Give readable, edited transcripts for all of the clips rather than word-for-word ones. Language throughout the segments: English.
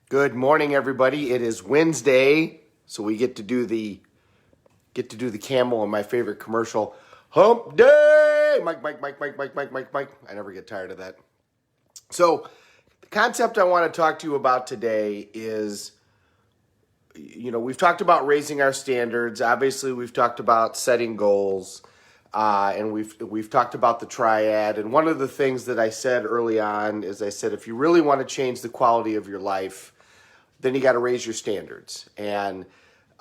Good morning, everybody. It is Wednesday, so we get to do the camel in my favorite commercial, Hump Day. Mike, Mike, Mike, Mike, Mike, Mike, Mike, Mike. I never get tired of that. So, the concept I want to talk to you about today is, we've talked about raising our standards. Obviously, we've talked about setting goals, and we've talked about the triad. And one of the things that I said early on is I said, if you really want to change the quality of your life, then you got to raise your standards. And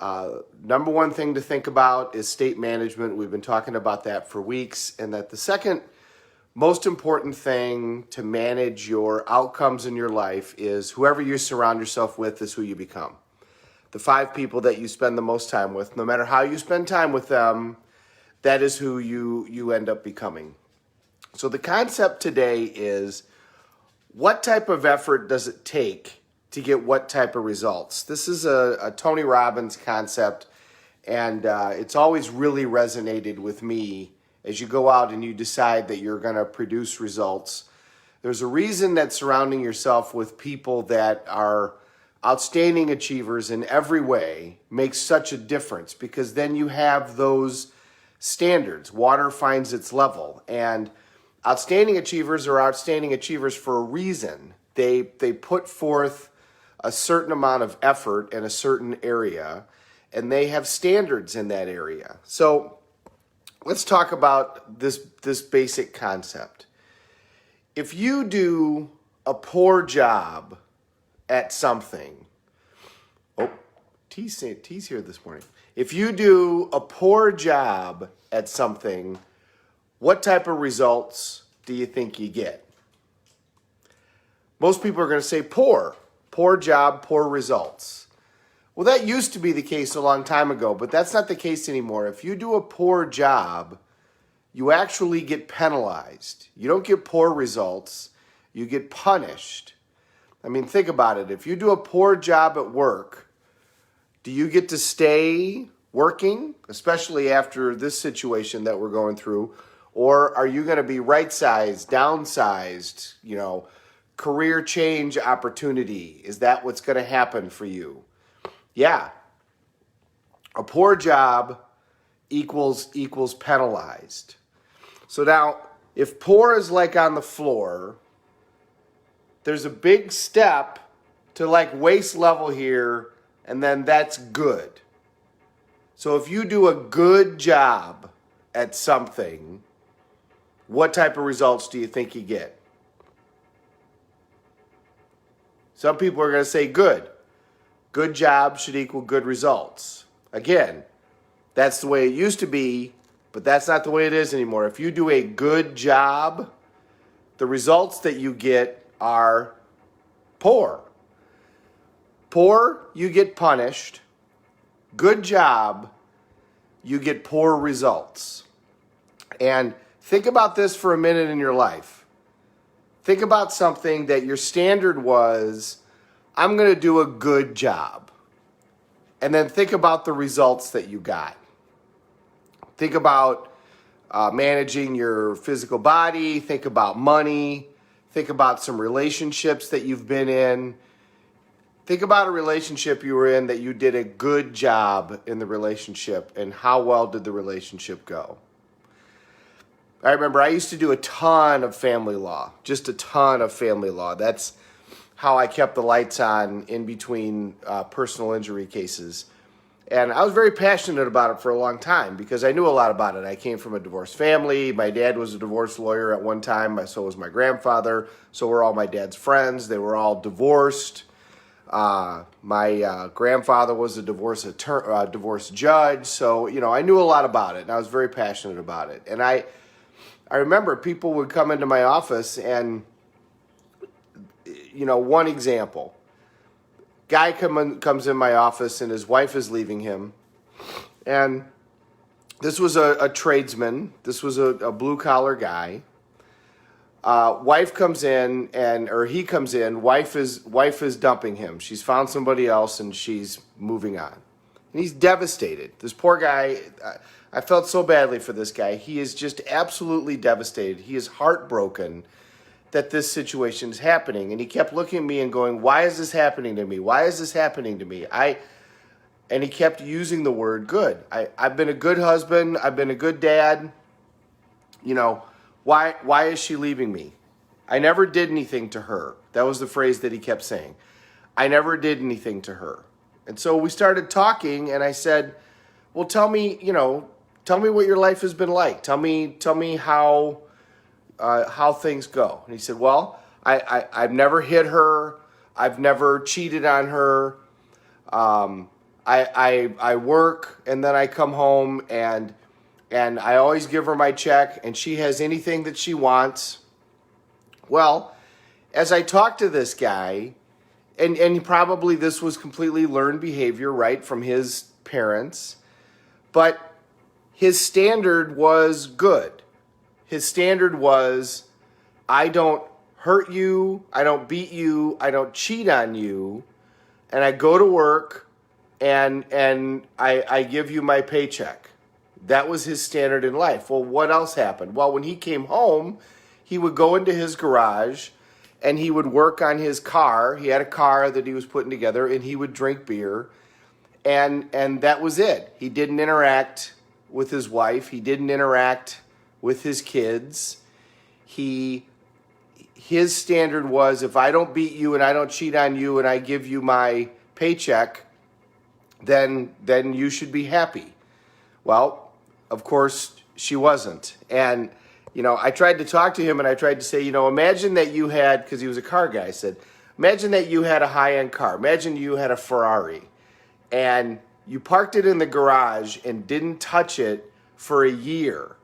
number one thing to think about is state management. We've been talking about that for weeks. And that the second most important thing to manage your outcomes in your life is whoever you surround yourself with is who you become. The 5 people that you spend the most time with, no matter how you spend time with them, that is who you end up becoming. So the concept today is, what type of effort does it take to get what type of results? This is a Tony Robbins concept, and it's always really resonated with me as you go out and you decide that you're going to produce results. There's a reason that surrounding yourself with people that are outstanding achievers in every way makes such a difference, because then you have those standards. Water finds its level, and outstanding achievers are outstanding achievers for a reason. They put forth a certain amount of effort in a certain area, and they have standards in that area. So let's talk about this basic concept. If you do a poor job at something, T's here this morning. If you do a poor job at something, what type of results do you think you get? Most people are going to say poor. Poor job, poor results. Well, that used to be the case a long time ago, but that's not the case anymore. If you do a poor job, you actually get penalized. You don't get poor results, you get punished. I mean, think about it. If you do a poor job at work, do you get to stay working, especially after this situation that we're going through? Or are you going to be right-sized, downsized, career change opportunity? Is that what's going to happen for you? Yeah. A poor job equals penalized. So now, if poor is like on the floor, there's a big step to like waist level here, and then that's good. So if you do a good job at something, what type of results do you think you get? Some people are going to say good. Good job should equal good results. Again, that's the way it used to be, but that's not the way it is anymore. If you do a good job, the results that you get are poor. Poor, you get punished. Good job, you get poor results. And think about this for a minute in your life. Think about something that your standard was, I'm going to do a good job. And then think about the results that you got. Think about managing your physical body. Think about money. Think about some relationships that you've been in. Think about a relationship you were in that you did a good job in the relationship, and how well did the relationship go? I remember I used to do a ton of family law, just a ton of family law. That's how I kept the lights on in between personal injury cases. And I was very passionate about it for a long time because I knew a lot about it. I came from a divorced family. My dad was a divorce lawyer at one time. So was my grandfather. So were all my dad's friends. They were all divorced. My grandfather was a divorce judge. So, I knew a lot about it, and I was very passionate about it. And I remember people would come into my office and, one example. Guy comes in my office and his wife is leaving him. And this was a tradesman. This was a blue-collar guy. Wife comes in, he comes in. Wife is dumping him. She's found somebody else and she's moving on. And he's devastated. This poor guy, I felt so badly for this guy. He is just absolutely devastated. He is heartbroken that this situation is happening. And he kept looking at me and going, why is this happening to me? Why is this happening to me? And he kept using the word good. I've been a good husband. I've been a good dad. You know, why is she leaving me? I never did anything to her. That was the phrase that he kept saying. I never did anything to her. And so we started talking, and I said, well, tell me what your life has been like. Tell me how things go. And he said, well, I've never hit her. I've never cheated on her. I work, and then I come home, and I always give her my check, and she has anything that she wants. Well, as I talked to this guy, and probably this was completely learned behavior, right, from his parents, but his standard was good. His standard was, I don't hurt you, I don't beat you, I don't cheat on you, and I go to work, and I give you my paycheck. That was his standard in life. Well, what else happened? Well, when he came home, he would go into his garage and he would work on his car. He had a car that he was putting together, and he would drink beer, and that was it. He didn't interact with his wife. He didn't interact with his kids. His standard was, if I don't beat you and I don't cheat on you and I give you my paycheck, then you should be happy. Well, of course, she wasn't. And, I tried to talk to him, and I tried to say, imagine that you had, because he was a car guy, I said, imagine that you had a high-end car. Imagine you had a Ferrari, and you parked it in the garage and didn't touch it for a year.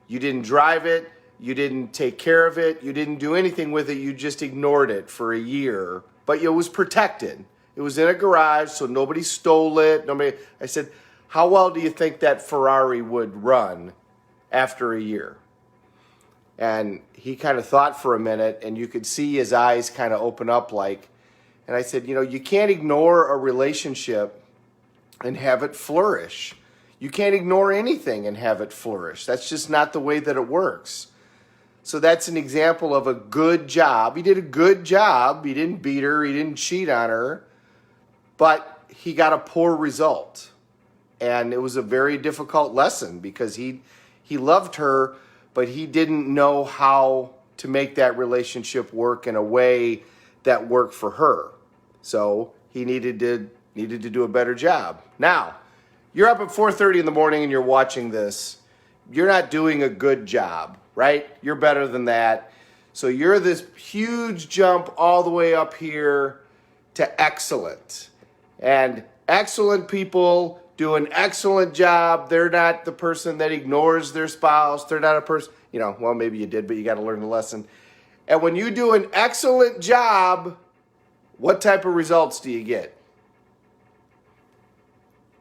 You didn't drive it. You didn't take care of it. You didn't do anything with it. You just ignored it for a year, but it was protected. It was in a garage, so nobody stole it. I said, how well do you think that Ferrari would run after a year? And he kind of thought for a minute, and you could see his eyes kind of open up and I said, you can't ignore a relationship and have it flourish. You can't ignore anything and have it flourish. That's just not the way that it works. So that's an example of a good job. He did a good job. He didn't beat her. He didn't cheat on her. But he got a poor result. And it was a very difficult lesson because he loved her, but he didn't know how to make that relationship work in a way that worked for her. So he needed to do a better job. Now, you're up at 4:30 in the morning and you're watching this. You're not doing a good job, right? You're better than that. So you're this huge jump all the way up here to excellent. And excellent people do an excellent job. They're not the person that ignores their spouse. They're not a person, well, maybe you did, but you got to learn the lesson. And when you do an excellent job, what type of results do you get?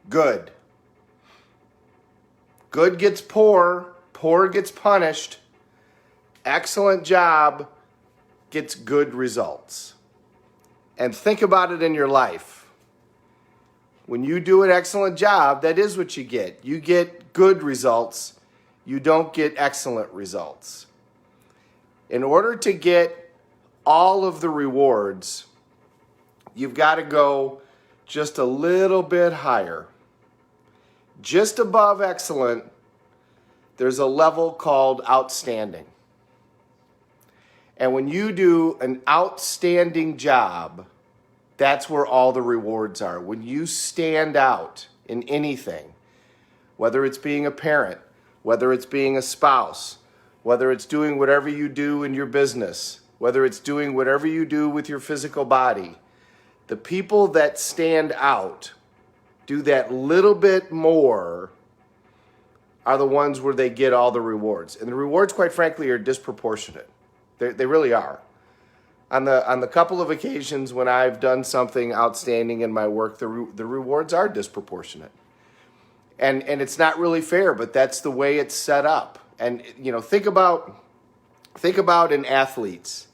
Good. Good gets poor. Poor gets punished. Excellent job gets good results. And think about it in your life. When you do an excellent job, that is what you get. You get good results. You don't get excellent results. In order to get all of the rewards, you've got to go just a little bit higher. Just above excellent, there's a level called outstanding. And when you do an outstanding job, that's where all the rewards are. When you stand out in anything, whether it's being a parent, whether it's being a spouse, whether it's doing whatever you do in your business, whether it's doing whatever you do with your physical body, the people that stand out, do that little bit more, are the ones where they get all the rewards. And the rewards, quite frankly, are disproportionate. They really are. On the couple of occasions when I've done something outstanding in my work, the rewards are disproportionate. And it's not really fair, but that's the way it's set up. And think about in athletes.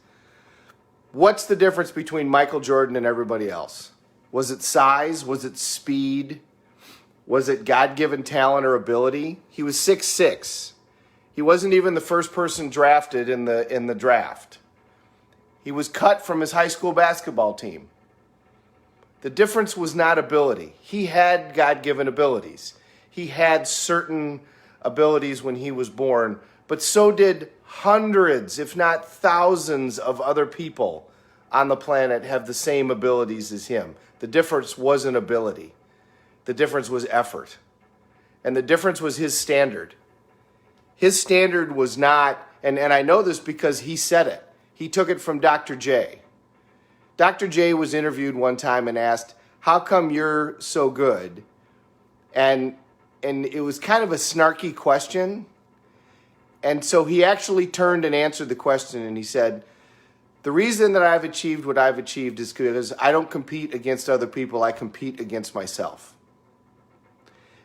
What's the difference between Michael Jordan and everybody else? Was it size? Was it speed? Was it God-given talent or ability? He was 6'6". He wasn't even the first person drafted in the draft. He was cut from his high school basketball team. The difference was not ability. He had God-given abilities. He had certain abilities when he was born, but so did hundreds, if not thousands, of other people on the planet have the same abilities as him. The difference wasn't ability. The difference was effort. And the difference was his standard. His standard was not, and I know this because he said it. He took it from Dr. J. Dr. J was interviewed one time and asked, "How come you're so good?" And it was kind of a snarky question. And so he actually turned and answered the question, and he said, "The reason that I've achieved what I've achieved is because I don't compete against other people, I compete against myself."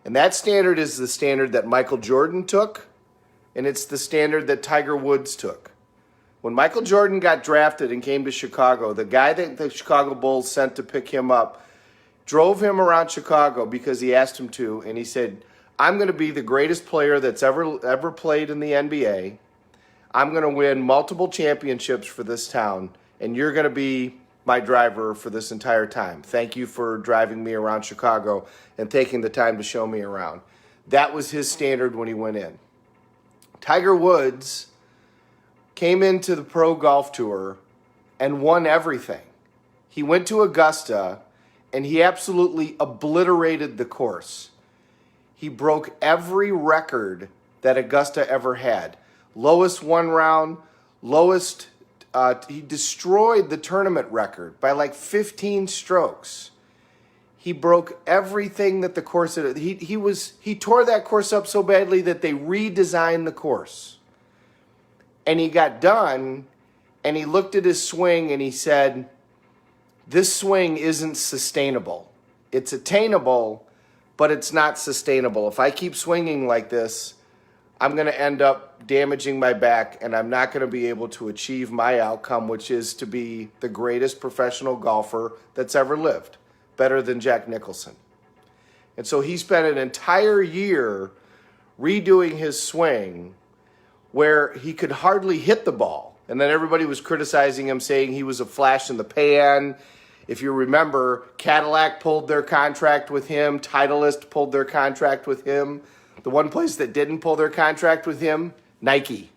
And that standard is the standard that Michael Jordan took, and it's the standard that Tiger Woods took. When Michael Jordan got drafted and came to Chicago, the guy that the Chicago Bulls sent to pick him up drove him around Chicago because he asked him to, and he said, "I'm going to be the greatest player that's ever played in the NBA. I'm going to win multiple championships for this town, and you're going to be my driver for this entire time. Thank you for driving me around Chicago and taking the time to show me around." That was his standard when he went in. Tiger Woods came into the Pro Golf Tour and won everything. He went to Augusta, and he absolutely obliterated the course. He broke every record that Augusta ever had. Lowest one round, he destroyed the tournament record by like 15 strokes. He broke everything that the course had. He tore that course up so badly that they redesigned the course. And he got done, and he looked at his swing, and he said, "This swing isn't sustainable. It's attainable, but it's not sustainable. If I keep swinging like this, I'm going to end up damaging my back, and I'm not going to be able to achieve my outcome, which is to be the greatest professional golfer that's ever lived, better than Jack Nicholson." And so he spent an entire year redoing his swing where he could hardly hit the ball. And then everybody was criticizing him, saying he was a flash in the pan. If you remember, Cadillac pulled their contract with him. Titleist pulled their contract with him. The one place that didn't pull their contract with him, Nike.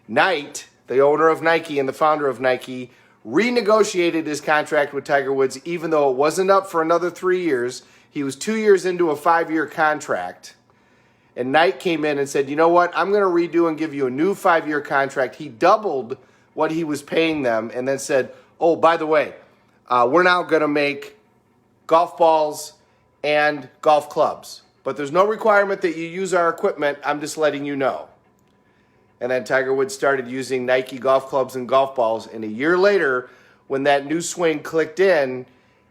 Knight, the owner of Nike and the founder of Nike, renegotiated his contract with Tiger Woods, even though it wasn't up for another 3 years. He was 2 years into a 5-year contract. And Knight came in and said, "You know what? I'm going to redo and give you a new 5-year contract." He doubled what he was paying them and then said, "Oh, by the way, we're now going to make golf balls and golf clubs. But there's no requirement that you use our equipment. I'm just letting you know." And then Tiger Woods started using Nike golf clubs and golf balls. And a year later, when that new swing clicked in,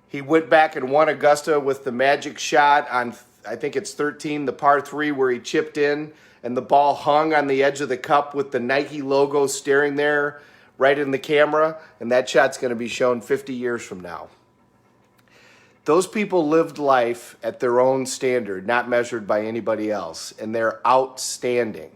he went back and won Augusta with the magic shot on, I think it's 13, the par 3, where he chipped in and the ball hung on the edge of the cup with the Nike logo staring there right in the camera. And that shot's going to be shown 50 years from now. Those people lived life at their own standard, not measured by anybody else, and they're outstanding.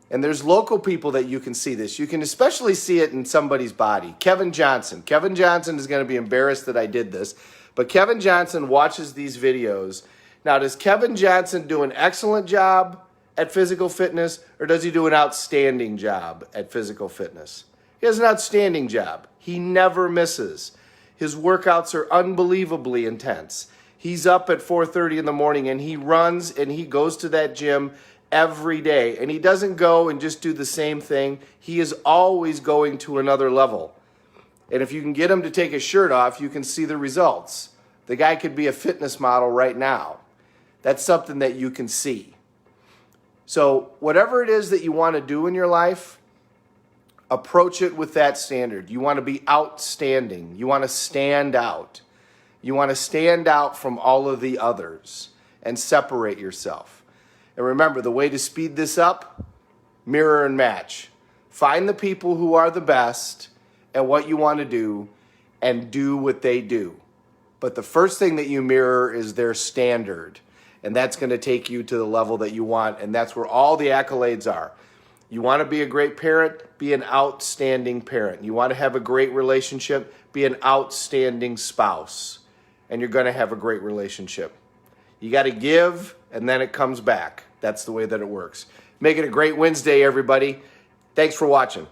And there's local people that you can see this. You can especially see it in somebody's body. Kevin Johnson. Kevin Johnson is going to be embarrassed that I did this, but Kevin Johnson watches these videos. Now, does Kevin Johnson do an excellent job at physical fitness, or does he do an outstanding job at physical fitness? He has an outstanding job. He never misses. His workouts are unbelievably intense. He's up at 4:30 in the morning, and he runs, and he goes to that gym every day. And he doesn't go and just do the same thing. He is always going to another level. And if you can get him to take his shirt off, you can see the results. The guy could be a fitness model right now. That's something that you can see. So whatever it is that you want to do in your life, approach it with that standard. You want to be outstanding. You want to stand out. You want to stand out from all of the others and separate yourself. And remember, the way to speed this up, mirror and match. Find the people who are the best at what you want to do and do what they do. But the first thing that you mirror is their standard. And that's going to take you to the level that you want. And that's where all the accolades are. You want to be a great parent? Be an outstanding parent. You want to have a great relationship? Be an outstanding spouse. And you're going to have a great relationship. You got to give, and then it comes back. That's the way that it works. Make it a great Wednesday, everybody. Thanks for watching.